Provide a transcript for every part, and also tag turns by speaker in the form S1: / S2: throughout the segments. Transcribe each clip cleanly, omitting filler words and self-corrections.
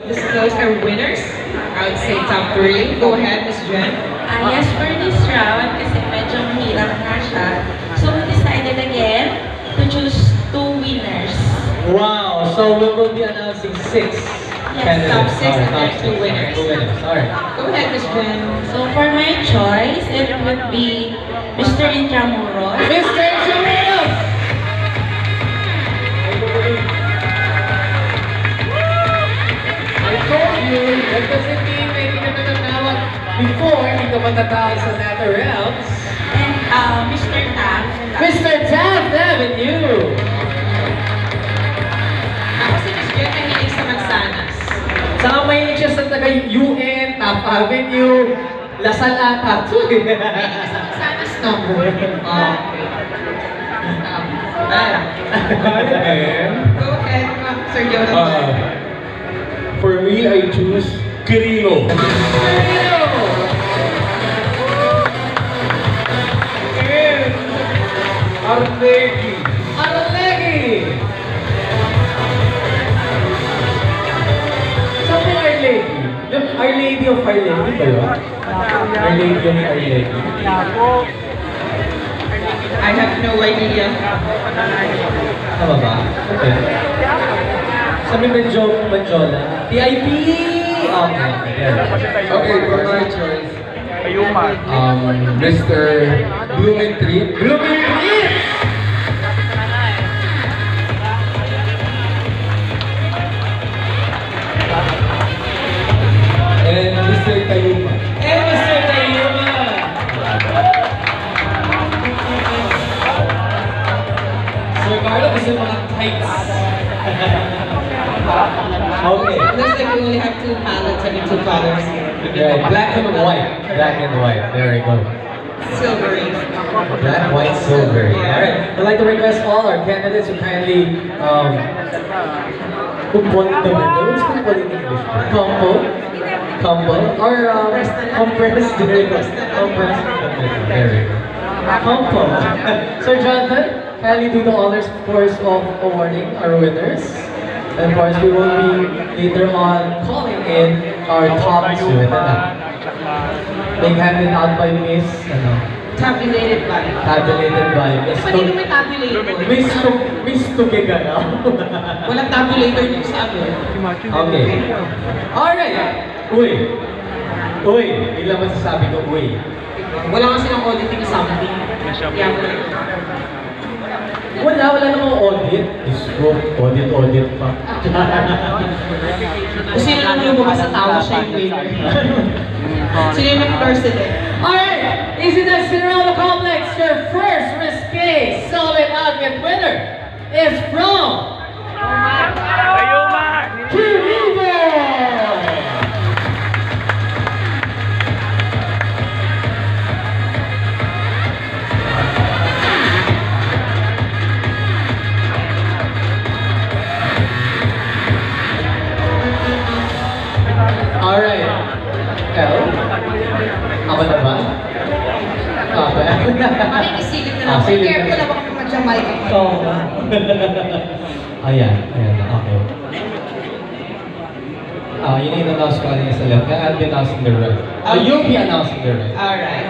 S1: Disclose our winners. I would say top three. Go ahead, Miss Jen.
S2: Yes, for this round, kasi medyo mahirap nga siya. So, we decided again to choose two winners.
S3: Wow, so we will be announcing six
S1: Yes, top six and then
S3: top
S1: two
S3: six.
S1: winners.
S3: Two winners, alright.
S1: Go ahead, Miss Jen.
S2: So, for my choice, it would be Mr. Intramuros.
S3: Mr. Jamil! I told you, that doesn't mean na hindi ka matatawag before, hindi ka matatawag sa latter rounds.
S2: And Mr. Tam.
S3: Mr. Taft Avenue!
S1: Ako si Miss Jen, mahilig sa mansanas.
S3: Saka mahilig siya sa taga-UN, Taft Avenue, Lasal ata.
S1: Mahilig sa mansanas, no? Okay. Go ahead, Sir Jonathan.
S4: For me, I choose Quirino.
S3: Arlegi! Arlegi! Saan po Arlegi? Yung Our Lady of Our Lady ba yun? Our Lady of Our Lady?
S1: I have no idea.
S3: Tama ba? Okay. Sabi Manjola. TIP! Okay. Yeah.
S4: Okay, for my choice, Mr. Blumentritt.
S3: Blumentritt!
S4: And Mr. Tayuma.
S3: And Mr. Tayuma! Sir Carlo, gusto yung mga tights. Okay.
S1: Looks like we only have two palettes, I mean two colors.
S3: Right, black and white. Black and white. There we go.
S1: Silvery.
S3: Black, white, silver. Alright. I'd like to request all our candidates to kindly kumpon the windows. Kumpon in English. Combo. Or compress. There we go. Compress. There we go. Combo. Sir Jonathan, kindly do the honors, of course, of awarding our winners. And of course, we will be later on calling in our top two. Ito na. Being handed out by Miss,
S1: Tabulated by.
S3: tabulated by Miss
S1: Kanino may tabulator?
S3: Miss Tugigana.
S1: Walang tabulator dito sa amin.
S3: Okay. Alright. Uy, ilang masasabi ko, uy.
S1: Wala kasi ng auditing something. Yeah.
S3: Wala namang audit. Diyos ko, audit pa.
S1: Kung sino lang lumabas sa tao, siya yung winner. Sino yung nag-president?
S3: Alright, is it the Cinderella Complex? Your first risque Sullivan Outfit winner is from Quirino! Alright. L? Ako na ba?
S1: Makikisilip na lang.
S3: Silip na
S1: Careful
S3: lang.
S1: na baka mag-jamay ka.
S3: Oo nga. Ayan na, okay. You need to announce ko kanina sa left. I'll be announcing the right. You'll be announcing the right.
S1: Alright.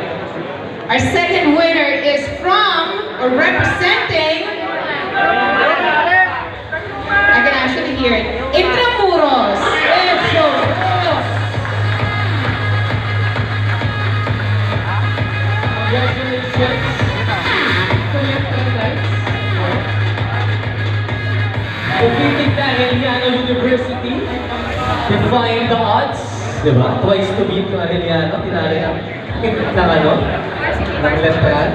S1: Our second winner is from, or representing, I can actually hear it, Intramuros.
S3: Intramuros! Congratulations! Defeating Arellano University, defying the odds, di ba? Twice to beat ng Arellano, tinari ng letran.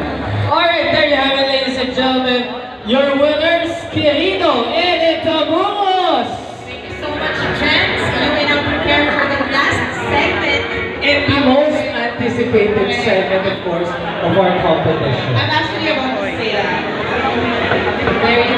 S3: Alright, there you have it, ladies and gentlemen. Your winners, Quirino and Intramuros!
S1: Thank you so much, Chance. You may now prepare for the last segment.
S3: In the most anticipated segment, of course, of our competition.
S1: I'm actually about to say that. Very